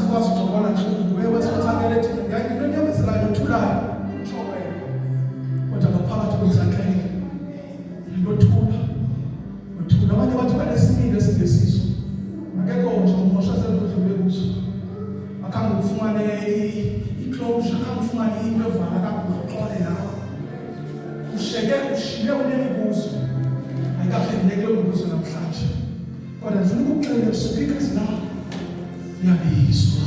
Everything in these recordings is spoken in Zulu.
sikwazi ukubona nje wewe wesifazane lethi ngiyayini nyamezelayo uthulayo showela kodwa ngaphakathi kwezakhe ndothula uthula abanye bathi banesimilo singesizo akekho nje umosha seludlule kuso akhange ufumane iclosure akhange ufumane into evala kabuxole nawe usheke ushile unemibuzo ayikahle ngeke umbuzo namhlanje kodwa ndifuna ukuxelela speakers la yabizwa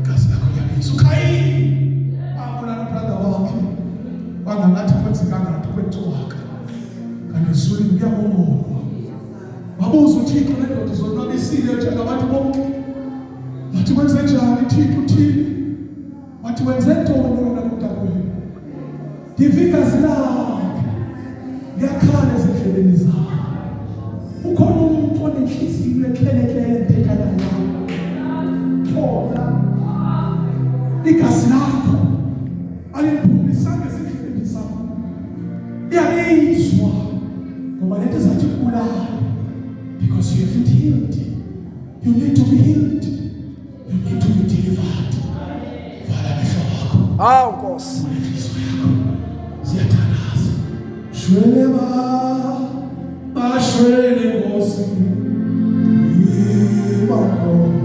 kazi lakho yabizwa ukhayini abona brother wakhe wangathi kwenzekanga ngathi kwethuka kanti usuli ngiyabona wabuza uThixo lendoda izonwabisile njengabantu bonke wathi wenze njani Thixo uthini wathi wenze ntoni wena kudakwini divika zilapha ngiyakhala ezindlebeni zakho ukhona umuntu onenhliziyo ekhelekele entekana nawe thola igazi lakho alimphumisanga ezindlebeni zakho iyalizwa ngoba lento zathi kulala because you have healed you need to be healed you need to be delivered vala mehlo wakho Nkosi siyathandaza shwele bashwele Nkosi yebako